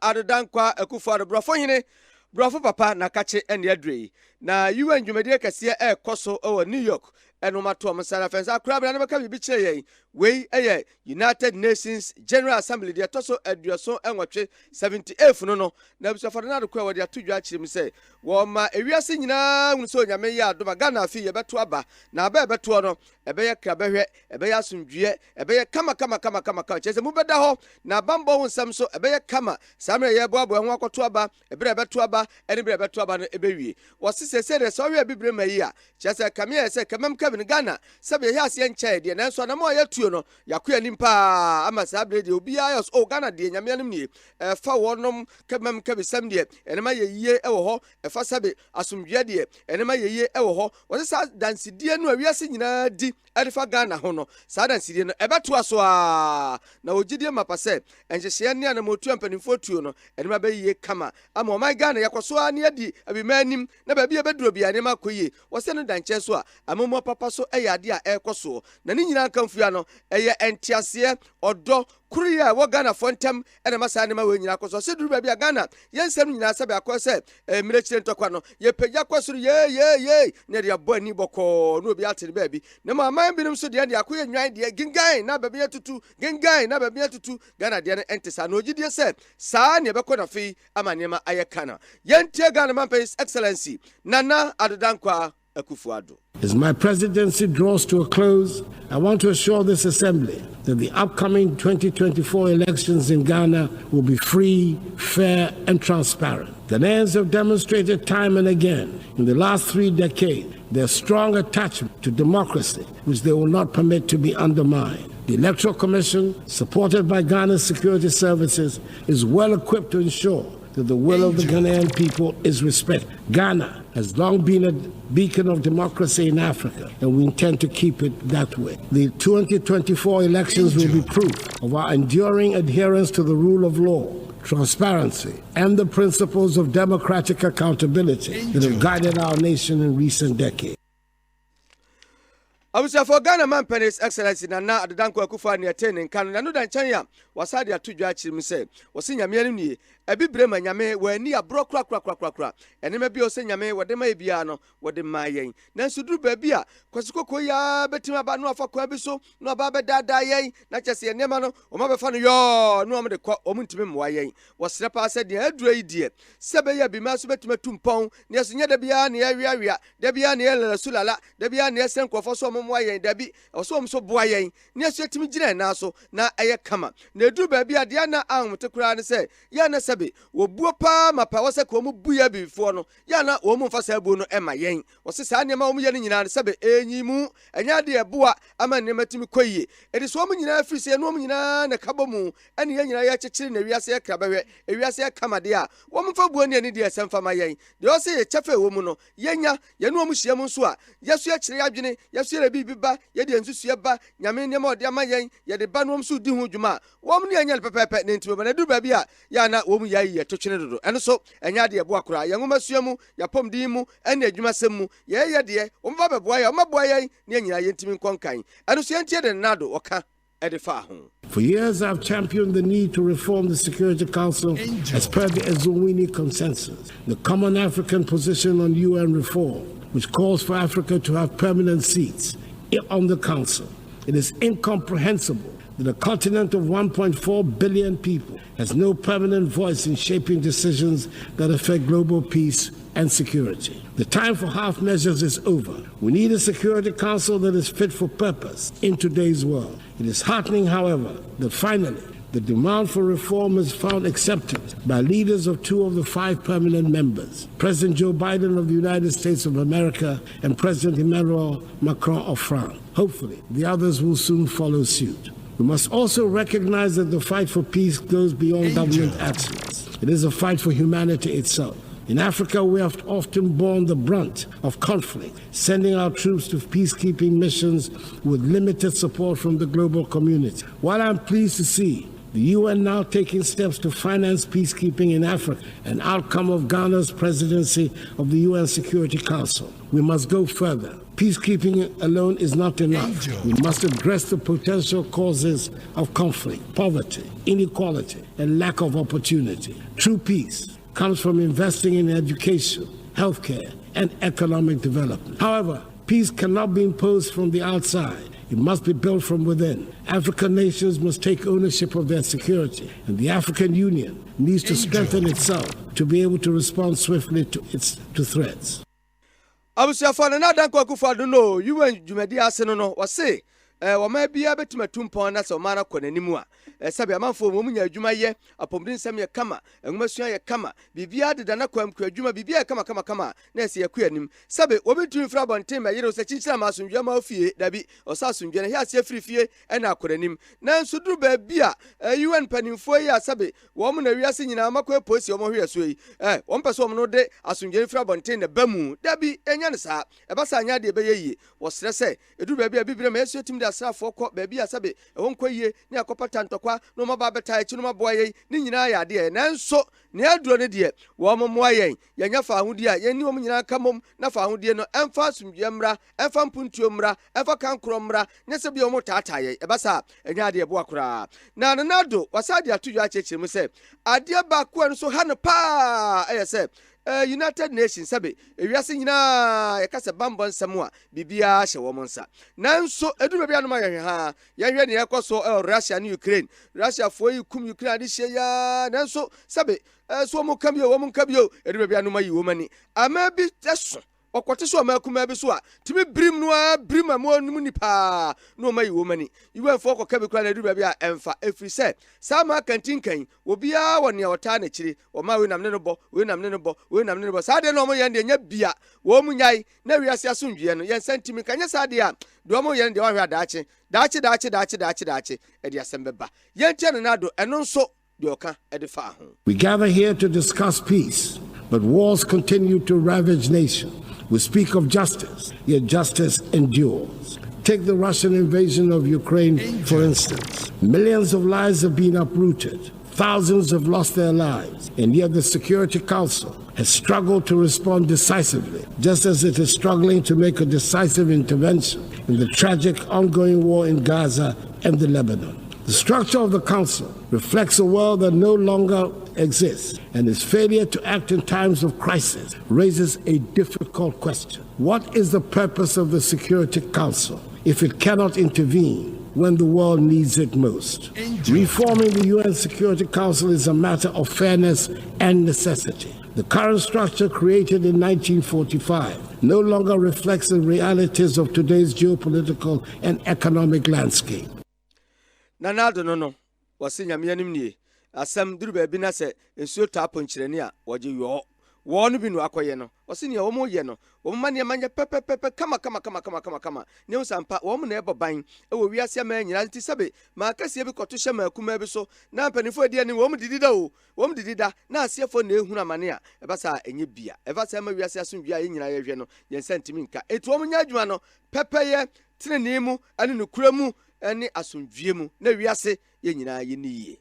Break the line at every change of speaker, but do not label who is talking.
Adodankwa Akufo Addo brofo hine brofo papa na kache ene adrei na UN dwumadie kase koso o New York eno mato amsara fensa akura na beka bibi kire yen we United Nations General Assembly de toso aduaso enwotwe 78 no na bisofo na adokwa wode atodwa akire mi se wo ma ewiase nyina hunu so nyame ya adoma Ghana afi ye beto aba na aba beto no ebe ye krabehwe ebe ya asomdwie ebe ye kama chese mu beda ho na bambo ho nsam so ebe ye kama samre ye boabo ho akoto aba ebe beto aba ene ebe beto aba no ebe wie wo sese de so we bibre mayi a chese kame ye se kamam kabin Ghana sabe ye ase nche de na so na mo ye tuo no yakoya nimpa ama sabre de obi ayos o Ghana de nyame anim nie fa wonom kamam kabisam de ene ma ye yie ewo ho fa sabe asomdwie de ene ma ye yie ewo ho wo se dansidie no awiase nyina di edifa Ghana ho no sa dansidie no ebeto aso a na ogidie mapase enhyehye ne na motu ampanimfo tuo no ene ma be yie kama ama o my Ghana yakoso a ne adi abimanim na ba bia beduro bia ne makoye wo se no danche so a amomo papa so eyade a ekoso na ne nyina kamfua no eye entiase odo kuriya wo Ghana fontem ene masa ne ma we nyina koso se duru ba bia Ghana yensem nyina sabe akose mirechire ntokwa no ye pagya kwasuru ye ne de abo ani boko no obi atene ba bi ne ma man binim so de akoye nwan de gingan na ba bia tutu gingan na ba bia tutu Ghana de entesa na ogidie se saa ne beko na fi amanema ayekana yentie Ghana man His Excellency Nana Adodankwa Akufo Addo.
As my presidency draws to a close, I want to assure this assembly that the upcoming 2024 elections in Ghana will be free, fair, and transparent. Ghanaians have demonstrated time and again in the last 3 decades their strong attachment to democracy, which they will not permit to be undermined. The Electoral Commission, supported by Ghana's security services, is well equipped to ensure that the will of the Ghanaian people is respected. Ghana has long been a beacon of democracy in Africa, and we intend to keep it that way. The 2024 elections will be proof of our enduring adherence to the rule of law, transparency, and the principles of democratic accountability that have guided our nation in recent decades.
I was for Ghana man His Excellency Nana Adodankwa Akufo Addo attending kan na no dan chan ya wasade atodwa akiri mi se wose nyame anim nie ebibre ma nyame wani abro kra enema bi o se nyame wode ma bia no wode ma yen na suduru ba bia kwasikoko ya betima ba no afa kwa bi so no ba be dada yen na kyese enema no o ma be fa no yo no am de kwa o muntimi mwa yen wosre pa se de adura yi die sebe ya bi ma so betima tumpon ne so nya da bia ne ya wiawia da bia ne la sulala da bia ne sen kwofo so mwa yen da bi o so boa yen ne so etimi gina na so na eye kama na edu ba bia de na anwote kura ne se ya na sebe wo buo pa mapa wo se ko mu buya bifo no ya na wo mu mfasa abu no ema yen wo se sa ne ma wo mu ye ne nyina sebe enyimu enya de eboa ama ne matimi koyie edi so wo mu nyina afiri no wo mu nyina na kabomu ene ye nyina ya kyekire na wiase ya krabehwe ewiase ya kamade a wo mu fa buo ne ne de esemfa ma yen de wo se ye kyefe wo mu no yenya ye no wo mu hia mu nso a yeso ya kyire adwene yeso ya bibiba ye de nsusu ya ba nyame ne ma ode ama yen ye de ba no wo mu so di hu dwuma wo mu ne enya pepepe ne ntimo na du ba bia ya na wo mu ya ye to twene dodo eno so enya de ebo akora ye ngoma suamu ya pom din mu ene adwuma semu ye de o mba beboa ya o maboa ye ne nyina ye ntimi nkonkan eno so yentie de nado oka edifa ho.
For years, I've championed the need to reform the Security Council as per the Ezulwini Consensus, the common African position on UN reform, which calls for Africa to have permanent seats on the Council. It is incomprehensible that a continent of 1.4 billion people has no permanent voice in shaping decisions that affect global peace and security. The time for half measures is over. We need a Security Council that is fit for purpose in today's world. It is heartening, however, that finally the demand for reform has found acceptance by leaders of 2 of the 5 permanent members, President Joe Biden of the United States of America and President Emmanuel Macron of France. Hopefully, the others will soon follow suit. We must also recognize that the fight for peace goes beyond government actions. It is a fight for humanity itself. In Africa, we have often borne the brunt of conflict, sending our troops to peacekeeping missions with limited support from the global community. While I'm pleased to see The UN now taking steps to finance peacekeeping in Africa, an outcome of Ghana's presidency of the UN Security Council. We must go further. Peacekeeping alone is not enough. We must address the potential causes of conflict, poverty, inequality, and lack of opportunity. True peace comes from investing in education, healthcare, and economic development. However, peace cannot be imposed from the outside. It must be built from within. African nations must take ownership of their security, and the African Union needs to strengthen itself to be able to respond swiftly to threats.
Abusuafo na danko Akufo Addo no UN dwumadi ase no wose wo ma bia betima tumpon na se ma na kɔ nanimu a sabe amanfo mo munya adwuma ye apomdin nsɛm ye kama engumasua ye kama bibia deda na kwam kwa adwuma bibia kama na ese ye kuanim sabe obetu mfra bonten ma yere o se chinchira ma asundwa ma ofie dabi osa asundwa na hia se afirifie na akoranim na nso duru ba bia UN panimfo yi asabe wo mo na wiase nyina makɔ polisi wo mo hwe so yi wo mpɛ so mo no de asundwa mfra bonten na bamu dabi enya ne saa ebasa anya de be ye wo sere se eduru ba bia bibire ma yesu tim de asrafo kɔ ba bia sabe wo nkɔ yie ne akɔpata ntɔkwa no ma ba beta echi no ma boa ye ni nyina ya de nanso ne aduro ne de wo mo moa yen yenya fa ahudi a yeni wo nyina kamom na fa ahudi no emfa asumdue mra emfa mpuntuo mra emfa kankro mra ne se bia wo tata ye ebasa enya de bo akora na nanado wasade atoyo achechire mu se ade ba ko no so ha no pa se United Nations sabe ewiase nyina yakase bambon nsɛm a bibia hye wo monsa nanso eduru bia no ma yɛhwe ha yɛhwe ne yɛkɔso Russia ne Ukraine Russia fo yi kum Ukraine de hye ya nanso sabe so mo kabio wo mo kabio eduru bia no ma yi wo mani ama bi teso okote so ma kuma bi so a timi brim no a brim ma no nipa no ma yi wo mani iwe fo ko kabi kura na eduru bia emfa efri se sama kantinkan obia wo ne wota na kire o ma we namne no bo we namne no bo we namne no bo sade no mo yende nya bia wo mu nyai na wiase asundue no yen sentimi kanye sade a do mo yende wa hwa daache e dia sembeba yen tie na do eno nso de oka e de fa ho.
We gather here to discuss peace, but wars continue to ravage nations. We speak of justice, yet justice endures. Take the Russian invasion of Ukraine, for instance. Millions of lives have been uprooted. Thousands have lost their lives. And yet the Security Council has struggled to respond decisively, just as it is struggling to make a decisive intervention in the tragic ongoing war in Gaza and the Lebanon. The structure of the Council reflects a world that no longer exists, and its failure to act in times of crisis raises a difficult question. What is the purpose of the Security Council if it cannot intervene when the world needs it most? Reforming the UN Security Council is a matter of fairness and necessity. The current structure, created in 1945, no longer reflects the realities of today's geopolitical and economic landscape.
Nanado no wasinya mianim nie asam duru ba bi na se ensuo tapo nkyerene a woje yo wo no bi no akoye no wasinya wo mo ye no wo mane manya pepepepe kama ne usampa wo mo na eboban e wo wiase ma nyina nti sabe ma akase bi koto hye ma akuma bi so na mpanifo adi ani wo mo didida wo mo didida na asiefo na ehunu amane a ebasa enye bia ebasa ma wiase asomdua ye nyina ye hwe no ye sentimi nka etu wo mo nya adwuma no pepeye tenene mu ani no kuramu ani asomdue mu na wiase ye nyina ye niye.